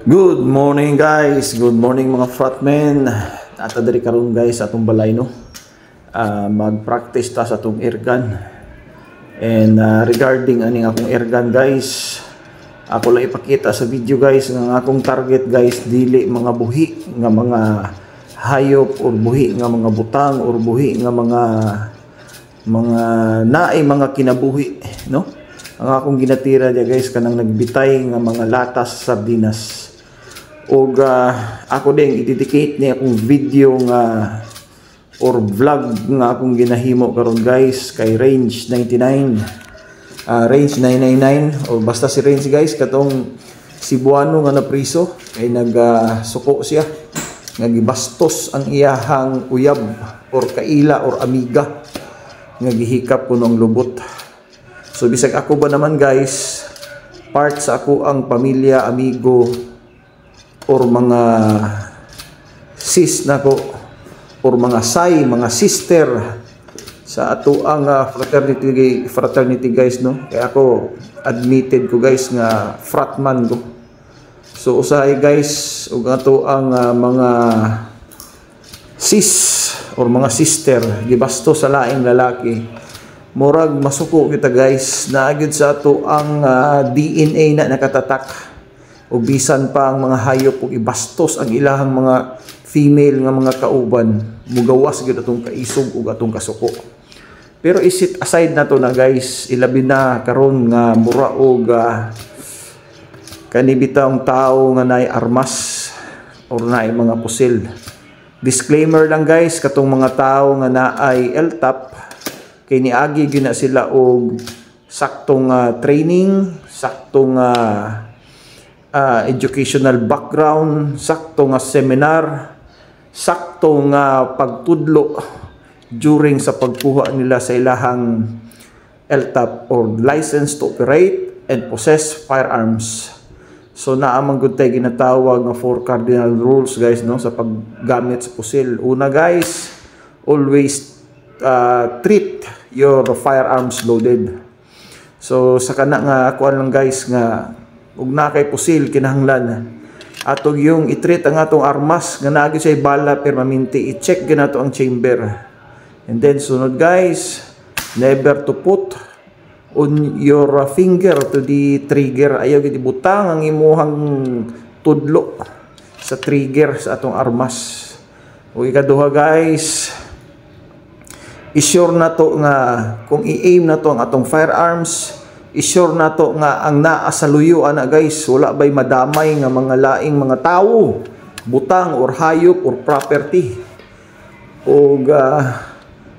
Good morning guys, good morning mga fratmen. Ata diri karon guys atong balay no. Mag-practice ta sa atong airgun. And regarding aning akong airgun guys, ako lang ipakita sa video guys nga akong target guys dili mga buhi nga mga hayop or buhi nga mga butang or buhi nga mga naay mga kinabuhi no. Ang akong ginatira dia guys kanang nagbitay nga mga latas sa sardinas. Og ako din i-dedicate ni akong video nga or vlog nga akong ginahimo karon guys kay Range 99, Range 999 o basta si Range guys katong Cebuano nga napriso kay nagsuko siya nga gibastos ang iyahang uyab or kaila or amiga nga gihikap kuno ang lubot. So bisag ako ba naman guys, part sa ako ang pamilya, amigo or mga sis nako or mga say, mga sister sa ato ang fraternity guys no. Kaya ako admitted ko guys nga fratman ko. So usahay guys ug ato ang mga sis or mga sister gibasto sa laing lalaki. Murag masuko kita guys na agad sa ato ang DNA na nakatatak. O bisan pa ang mga hayop ug ibastos ang ilahang mga female nga mga kauban, mugawas gyud atong kaisog ug atong kasuko. Pero isit aside na to na guys, ilabi na karon nga mura og kanibitang tao nga naay armas or naay mga pusil. Disclaimer lang guys, katong mga tao nga naay LTAP kay niagi gyud na sila og saktong training, saktong educational background, sakto nga seminar, sakto nga pagtudlo during sa pagkuha nila sa ilahang LTAP or license to operate and possess firearms. So naamang gud tay ginatawag nga 4 cardinal rules guys no sa paggamit sa pusil. Una guys, always treat your firearms loaded. So sa kana nga kuan lang guys nga ug na kay pusil kinahanglan atog yung i-treat ang atong armas nga naagi say bala permanente, i-check ginato ang chamber. And then sunod guys, never to put on your finger to the trigger. Ayaw gid ibutang ang imuhang tudlo sa trigger sa atong armas. Ug ikaduha guys, i-sure na to nga kung i-aim na to ang atong firearms, i-sure na to nga ang naa sa luyo ana guys wala bay madamay nga mga laing mga tawo, butang or hayop or property. O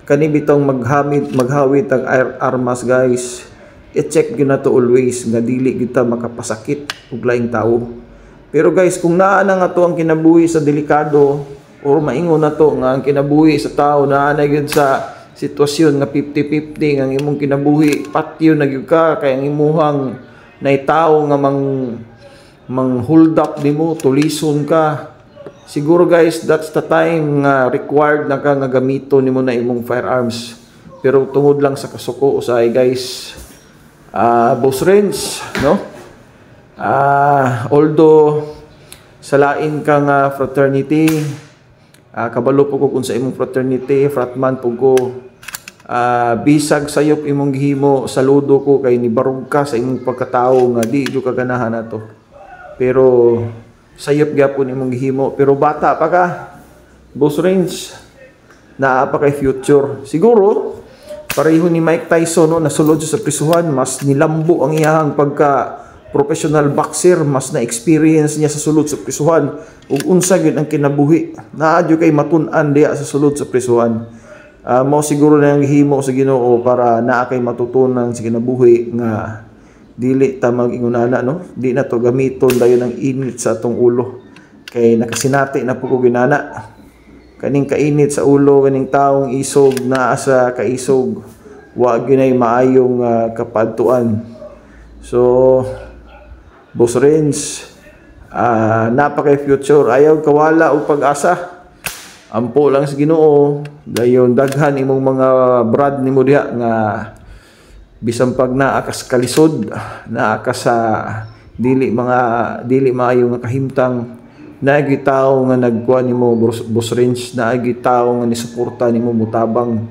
kani bitong maghawit ang armas guys, i-check gyud na to always nga dili kita makapasakit og laing tawo. Pero guys kung naa na nga to ang kinabuhi sa delikado or maingon na to nga ang kinabuhi sa tao naa na gyud sa sitwasyon nga 50-50 ang imong kinabuhi, patyo na gyud ka kay ang imuhang naitaw nga mang hold up nimo, tulison ka. Siguro guys that's the time nga required na ka nga gamito nimo na imong firearms. Pero tungod lang sa kasuko usay guys, boss Renz no, although sa lain ka nga fraternity, kabalo po ko kung sa imong fraternity, fratman po ko, bisag sayop imong gihimo, saludo ko kay nibarog ka sa imong pagkatao nga di jud ka ganahan nato. Pero sayop gyapon imong gihimo, pero bata pa ka boss Range, naa pa kay future. Siguro pareho ni Mike Tyson no, nasulod sa prisuhan, mas nilambo ang iyang pagka professional boxer, mas na experience niya sa sulod sa prisuhan ug unsa gyud ang kinabuhi naa jud kay matun-an diha sa sulod sa prisuhan. Mo siguro na ang himo sa Ginoo para naa kay matutunan sa kinabuhi nga dili ta mag-ingunana no, di na to gamiton dayon ang init sa atong ulo kay nakasinati na po ko ginana kaning kainit sa ulo kaning taong isog naa sa kaisog wa ginay maayong kapadtuan. So boss Renz, napakay future, ayaw kawala og pag-asa. Ampo lang sa Ginoo, dayon daghan imong mga brad nimo diha nga bisan pag naa ka sa kalisod, naa ka sa dili maayo nga kahimtang naagi tawo nga nagkuha nimo boss Renz, naagi tawo nga nisuporta nimo mutabang.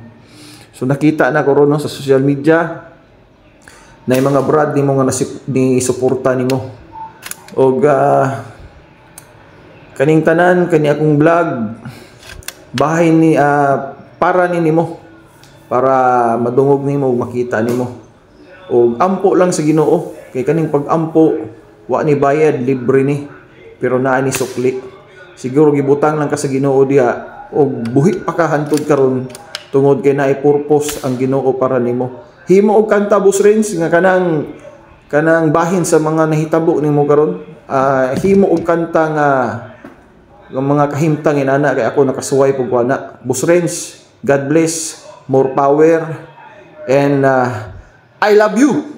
So nakita na ko ron no, sa social media na yung mga brad nimo nga ni suporta nimo. Og kaning tanan kani akong vlog bahay ni para nimo, para madungog nimo ug makita nimo. Og ampo lang sa Ginoo, kay kaning pag-ampo wa ni bayad, libre ni, pero naa ni sukli. Siguro gibutang lang ka sa Ginoo diha og buhi pa ka hantud karon tungod kay naay purpose ang Ginoo para nimo. Himo og kanta boss Renz nga kanang bahin sa mga nahitabo nimo karon. Himo og kanta nga mga kahimtang inana kay ako nakasuway pug kuana. Boss Renz, God bless, more power, and I love you.